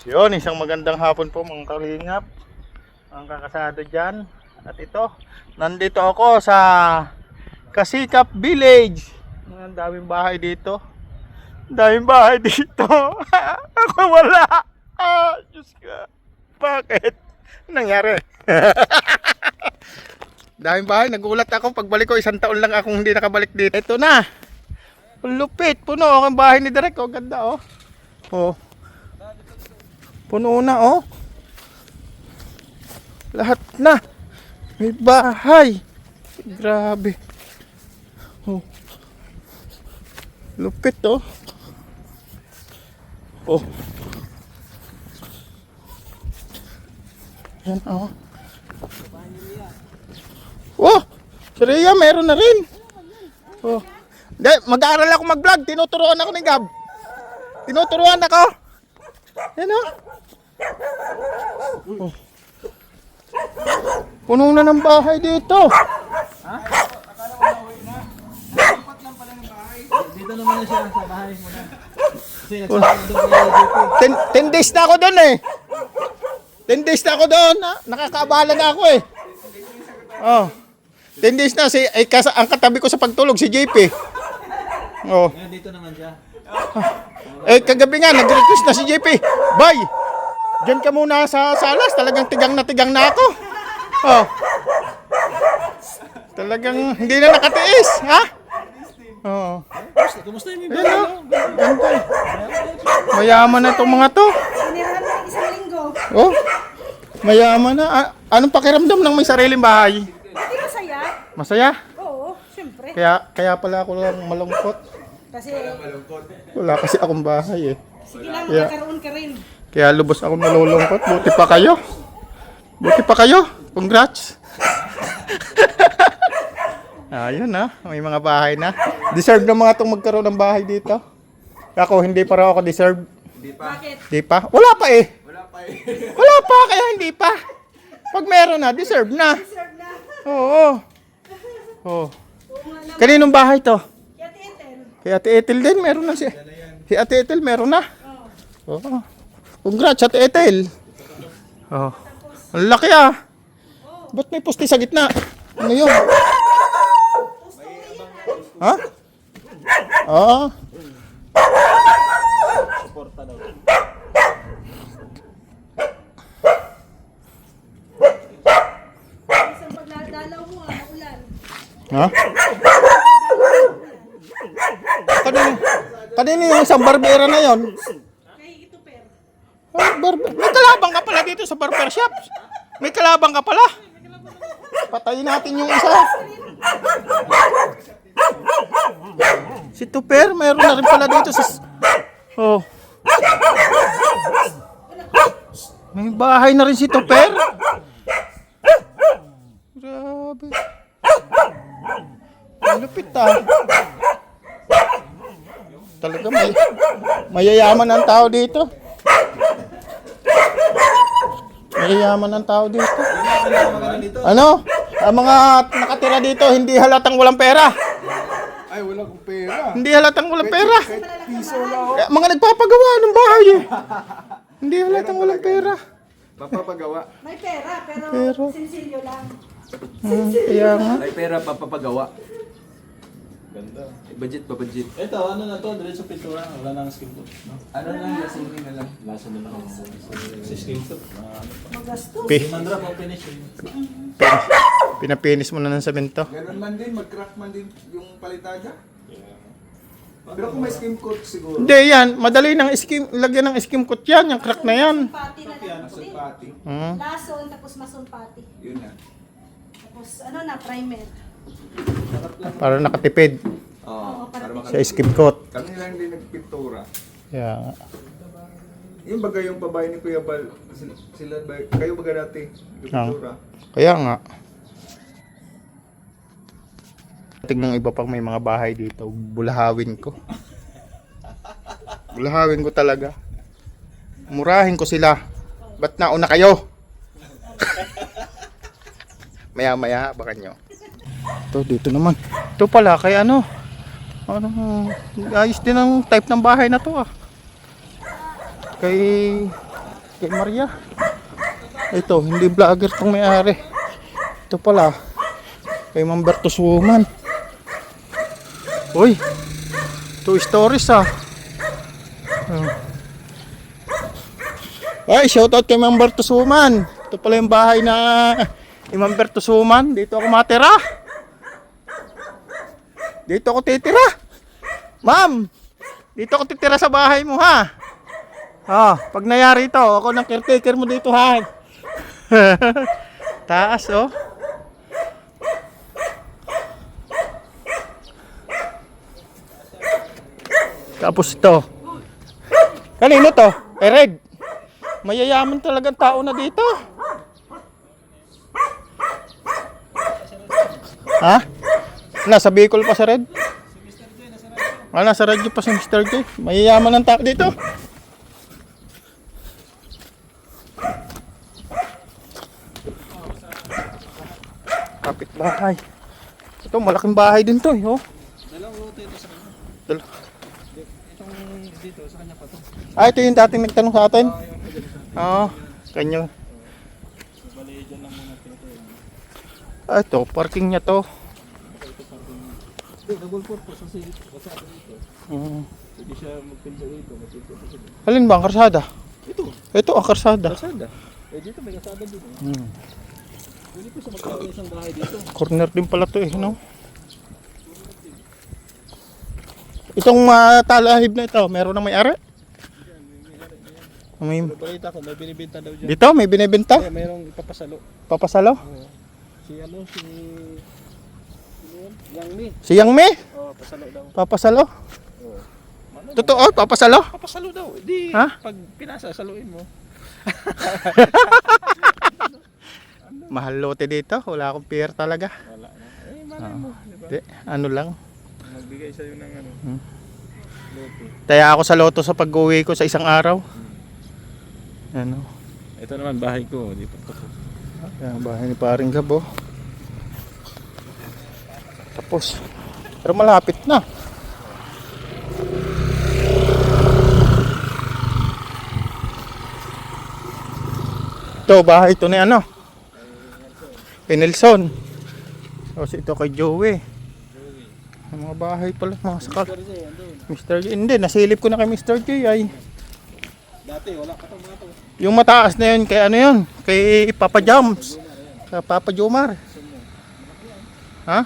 Yun, isang magandang hapon po mga kalingap, ang kakasado dyan. At ito, nandito ako sa Kasikap Village. Ang daming bahay dito. Daming bahay dito. Ako wala. Diyos ka. Bakit? Anong nangyari? Daming bahay. Nagulat ako. Pagbalik ko, 1 taon lang akong hindi nakabalik dito. Ito na. Lupit. Puno ang bahay ni Derek. Oh, ganda oh. Oh. Puno na oh. Lahat na. May bahay. Grabe. Oh. Lupit oh. Oh. Yan oh. Oh. Si Rhea meron na rin. Oh. Mag-aaral ako mag-vlog. Tinuturuan ako ni Gab. Tinuturuan ako. Yan oh. Oh. Puno na ng bahay dito. Ha? Akala ko nauwi na. Dapat lang pala ng bahay. Dito naman na siya sa bahay mo na. Kasi nagsasama doon kaya 10 days na ako doon eh. 10 days na ako doon. Nakakaabala na ako eh. Oh. 10 days na ang katabi ko sa pagtulog si JP. Oh. Ngayon dito naman siya. Kagabi nga nag-request na si JP. Bye. Diyan ka muna sa salas. Talagang tigang na ako. Oh. Talagang hindi na nakatiis, ha? Oo. Kumusta yung Ayan o. Ganda. Mayaman na itong mga to. Sinirahan na isang linggo. Oh. Mayaman na. Anong pakiramdam ng may sariling bahay? Hindi masaya? Masaya? Oo, syempre. Kaya pala ako lang malungkot. Kasi, Wala kasi akong bahay eh. sige lang, Yeah. magkakaroon ka rin. Kaya lubos akong nalulungkot. Buti pa kayo. Buti pa kayo. Congrats. Ayun na. May mga bahay na. Deserve ng mga itong magkaroon ng bahay dito. Ako, hindi pa raw ako deserve. Bakit? Hindi pa? Wala pa eh. Wala pa, kaya hindi pa. Pag meron na, deserve na. Deserve na. Oo. Oo. Oo nga naman. Kaninong bahay to? Kaya Ethel. Kay Ate Ethel din, meron na siya. Si Ate Ethel, meron na. Oo. Congrats, Ate Ethel. Oo. Ang laki ah. Ba't may pusti sa gitna? Ano yun? Ha? Oo. Suporta daw. Isang pagdalaw mo, maulan. Ha? Kanino yung isang barbera na yon? Kay ito, per. May kalabang ka pala dito sa barber shop. May kalabang ka pala. Patayin natin yung isa. Si Tuper, meron na rin pala dito sa... Oh. May bahay na rin si Tuper. Grabe. Malupit ah. Talaga mayayaman ang tao dito. Mayayaman ang tao dito. Ano? Ang mga nakatira dito hindi halatang walang pera. Ay, wala kong pera. Hindi halatang walang pera. Piso lang ako. Mga nagpapagawa ng bahay eh. Hindi halatang walang pera. Papapagawa. May pera, pero Pero- sinsilyo lang. Kaya nga. May pera papapagawa. Ganda. Budget pa budget. Ito, ano na to? Diretso pintura. Wala nang skin to. No? Ano lang, gasinin na lang. Lasa na lang. Sa skin to. Ano pa? Magastos. Mandra pa finish yun. Pinapinis mo na ng semento. Ganun man din, mag-crack man din yung palitada. Pero kung may skim coat siguro. Hindi yan. Madali ng skim. Lagyan ng skim coat yan. Yung crack na yan. Pati na lang. Sa pati. Hmm. Lason, tapos masumpati. Yun na. Tapos ano na, primer. Para nakatipid Oo. Para sa skim coat. Kami lang din nagpintura. Kaya nga. Yung bagay yung babae ni Kuya Bal, sila ba, kayo baga dati, nagpintura. Kaya nga. Tignan iba pang may mga bahay dito. Bulahawin ko. Bulahawin ko talaga. Murahin ko sila. Ba't nauna kayo? Maya-maya, baka nyo. Ito, dito naman. Ito pala, kay ano? Ayos din ang type ng bahay na to ah. Kay kay Maria. Ito, hindi vlogger tong may-ari. Ito pala, kay Ma'am Bertus Woman. Uy, 2 stories ah. Ay, shoutout kay Ma'am Bertus Woman. Ito pala yung bahay na ni Ma'am Bertus Woman. Dito ako matira. Dito ako titira. Ma'am, dito ako titira sa bahay mo ha. Pag nangyari ito, ako ng caretaker mo dito ha. Taas oh. Tapos ito. Kanino to? Red. Mayayaman talagang tao na dito. Ha? Nasa Bicol pa sa Red? Nasa radyo pa si Mr. J. Mayayaman ang tao dito. Kapit bahay. Ito, malaking bahay din to. Oh. Dalawang lote ito sa kanya. Itong dito, sa kanya pa to. Ito yung dating nagtanong sa atin. Oo, kanyo. Bali, dyan lang muna ito. Ito, parking niya to. Double purpose kasi kasada dito. Hindi siya magpinto dito. Magpinto dito. Alin ba ang karsada? Ito. Ito ang karsada. Kasada. Dito may kasada dito. Hindi ko siya magkaroon ng isang bahay dito. Corner din pala to eh, no? Itong talahib na ito, meron na may-ari? May... Balita ko, may binibenta daw dyan. Dito, may binibenta? Kaya mayroong ipapasalo. Papasalo? Si Yang Mi. Si Yang Mi? Pasalo daw. Papasalo? Totoo, papasalo? Papasalo daw. Di, Ha? pag pinasa, saluin mo. Mahal lote dito, wala akong pier talaga. Wala na. Malay mo. Diba? Di, ano lang. Magbigay sa'yo ng ano. Lote. Taya ako sa loto sa pag-uwi ko sa isang araw. Ano? Ito naman bahay ko. Di pa tapos. Yan, bahay ni Paring Gabo. Tapos. Pero malapit na. Ito, bahay ito ni ano? Kay Nelson. Tapos ito kay Joey. Ang mga bahay pala, mga sakal. Mr. J. Hindi, nasilip ko na kay Mr. J ay. Dati wala pa itong mga to. Yung mataas na yun, kay ano yun? Kay Papa Jams. Kay Papa Jomar. Ha?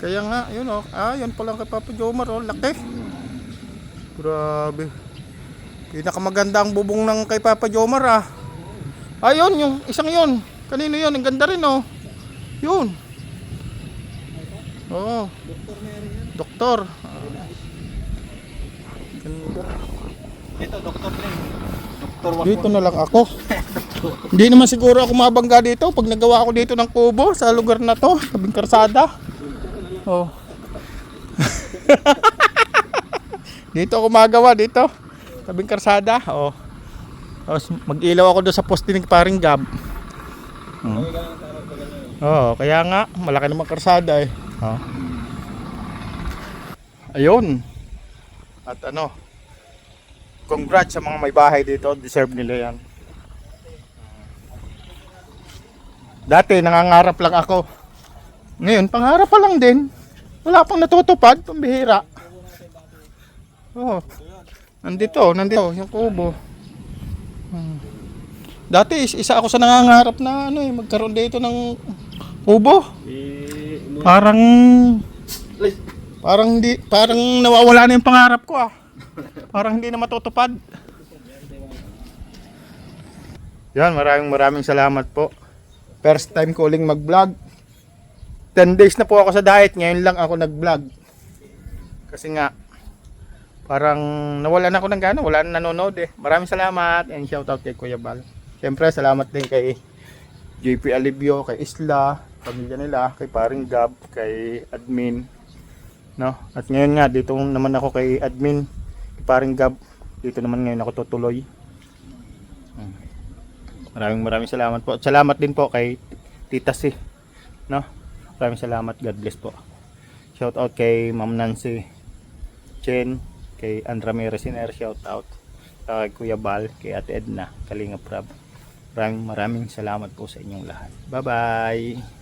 Kaya nga, yun o. Yun pala kay Papa Jomar o. Laki. Grabe. Pinakamaganda ang bubong ng kay Papa Jomar Ayun, yung isang yun. Kanino yun? Ang ganda rin o. Yun. Oo. Doktor. Ganda. Ito, Dr. Len. Dito na lang ako. Hindi naman siguro ako mabangga dito pag nagawa ako dito ng kubo sa lugar na to, tabing karsada. Oh. Dito ako magawa dito, tabing karsada. Oh. Tapos mag-ilaw ako doon sa poste ng Paring Gab. Oh, kaya nga malaki naman karsada eh. Oh. Ayun. At ano, congrats sa mga may bahay dito, deserve nila yan. Dati nangangarap lang ako. Ngayon, pangarap pa lang din. Wala pang natutupad, pambihira. Oh. Nandito yung kubo. Dati isa ako sa nangangarap na magkaroon dito ng kubo. Parang nawawala na yung pangarap ko Parang hindi na matutupad. Yan, maraming salamat po. First time ko uling mag-vlog. 10 days na po ako sa diet. Ngayon lang ako nag-vlog. Kasi nga, parang nawalan ako ng gana. Wala na nanonood Maraming salamat. And shoutout kay Kuya Bal. Siyempre, salamat din kay JP Alibio, kay Isla, pamilya nila, kay Paring Gab, kay Admin. No? At ngayon nga, dito naman ako kay Admin, kay Paring Gab. Dito naman ngayon ako tutuloy. Maraming salamat po. At salamat din po kay Tita C. No? Maraming salamat. God bless po. Shout out kay Ma'am Nancy Chen, kay Andra Meresiner, shout out. kay Kuya Bal, kay Ate Edna, Kalinga Prab. Maraming salamat po sa inyong lahat. Bye-bye!